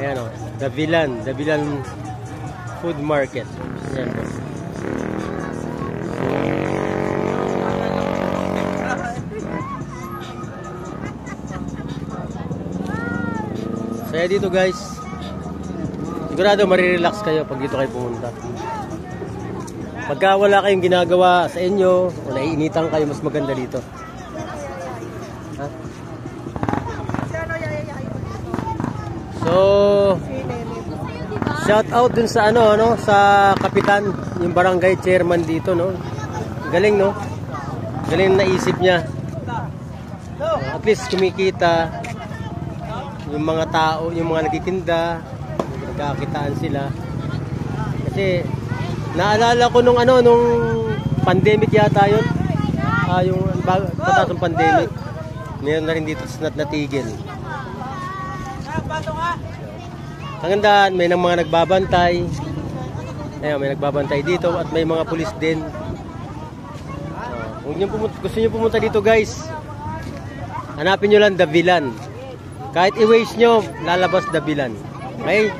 Ayan o, Davilan Food Market. Ayan po. Saya dito guys. Sigurado marirelax kayo pag dito kayo pumunta. Pagka wala kayong ginagawa sa inyo o naiinitan kayo, mas maganda dito. Ha? So, shout out dun sa sa kapitan, yung barangay chairman dito, no. Galing, no. Galing na isip niya. At least kumikita yung mga tao, yung mga nagtitinda, nagkakitaan sila. Kasi naalala ko nung pandemic yata yun. Yung patatong pandemic. Meron na rin dito natigil. Ang gandaan, may mga nagbabantay. Ayun, may nagbabantay dito at may mga pulis din. Gusto niyo pumunta dito guys, hanapin nyo lang Davilan. Kahit i-waste nyo, lalabas Davilan. Okay?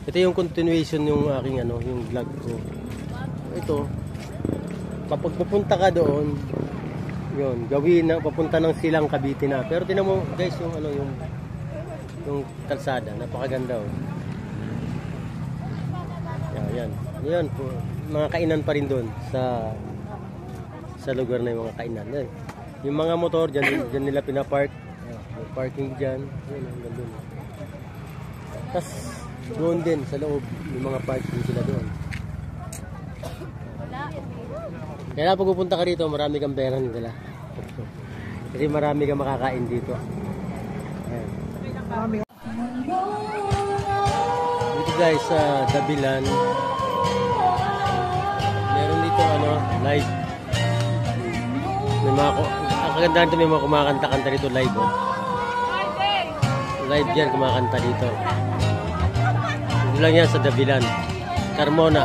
Ito yung continuation yung aking yung vlog ko. Ito, kapag pupunta ka doon, yun, gawin na papunta ng Silang Cavite na. Pero tinan mo guys yung yung kalsada, napakaganda oh. Yan. Yan po, mga kainan pa rin doon sa lugar na yung mga kainan. Yan. Yung mga motor diyan nila pinapark. May parking diyan. Yan ang ganda. Tapos doon din sa loob, yung mga parking sila doon. Kaya pag pupunta ka rito, marami kang pera nila. Kasi marami kang makakain dito. Ayan. Dito guys sa Davilan, meron dito live. May mga ang kagandahan dito, may mga kumakanta-kanta dito live oh. Live dyan kumakanta dito. Dito lang yan sa Davilan, Carmona.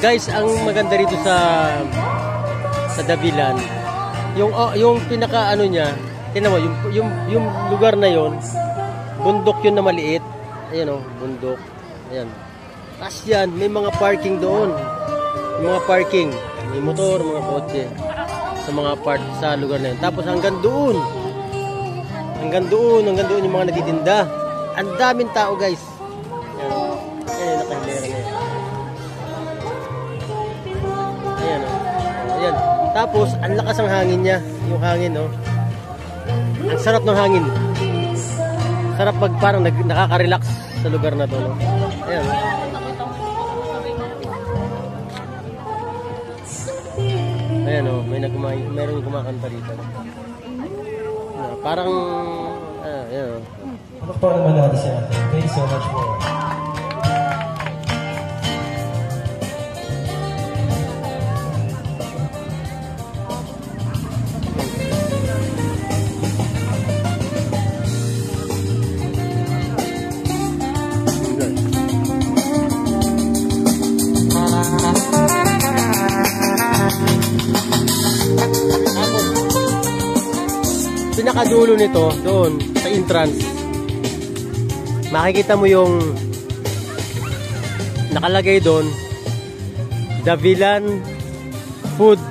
Guys, ang maganda rito sa Davilan, yung pinaka niya, tingnan mo, yung lugar na yon, bundok yun na maliit. Ayan oh, bundok. Ayan. Tapos yan, may mga parking doon. May mga parking, may motor, mga kotse sa mga part sa lugar na yun. Tapos hanggang doon yung mga nagtitinda. Ang daming tao guys. Ayan. Ayan, nakahilera na yan. Ayan o. Ayan. Tapos, ang lakas ang hangin niya. Yung hangin, no? Ang sarap ng hangin. Sarap parang nakaka-relax sa lugar na to, no? Ayan, no? Ayan, no? Mayroong kumakanta dito. Parang, ayan, no? Ano pa naman natin siya? Thank you so much for pinakadulo nito, doon sa entrance, makikita mo yung nakalagay doon, Davilan Food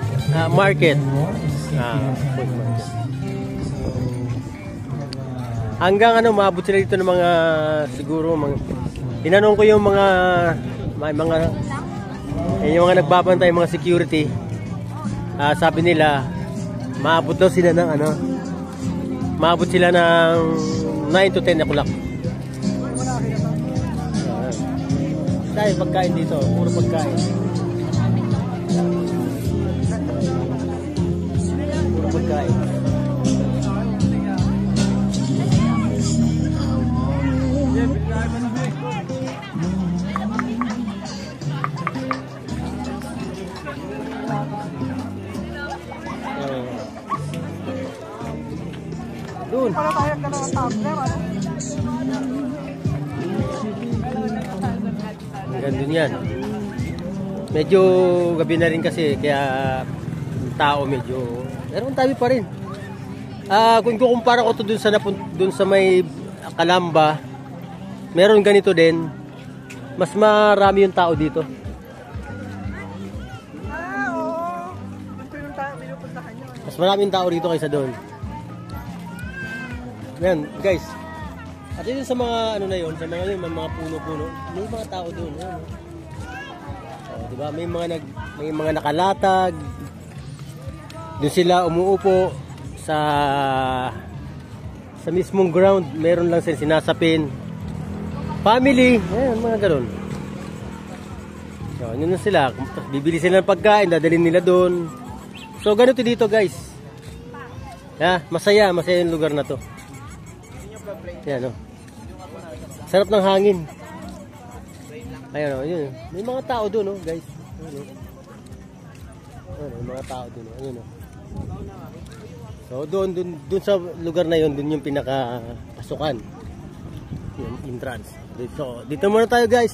Market. Food Market. Hanggang maabot sila dito ng mga, siguro tinanong ko yung mga nagbabantay, mga security. Sabi nila maabot daw sila ng maabot sila ng 9 to 10 o'clock. Dahil pagkain dito, puro pagkain. Puro pagkain. Doon. Gandun yan. Medyo gabi na rin kasi, kaya tao medyo, pero tabi pa rin. Kung kukumpara ko to dun sa may Calamba, meron ganito din. Mas marami yung tao dito. Oo. Ito yung pinupuntahan nyo. Mas maraming tao rito kaysa doon. Yan, guys. At yun sa mga ano na yun, sa mga puno-puno, may mga tao doon. Yan. Diba? May mga nakalatag. Doon sila umuupo sa mismong ground. Meron lang silang sinasapin. Family, ayan, mga ganun. So, yun na sila. Bibili sila ng pagkain, dadalhin nila doon. So, ganito dito, guys. Masaya yung lugar na to. Ayan, oh. Sarap ng hangin. Ayan, oh, yun. May mga tao doon, oh, guys. Ayan, oh. Ayan, may mga tao doon, oh. Ayan, oh. So, doon sa lugar na yun, doon yung pinaka-pasukan. Yung entrance. So, dito muna tayo, guys.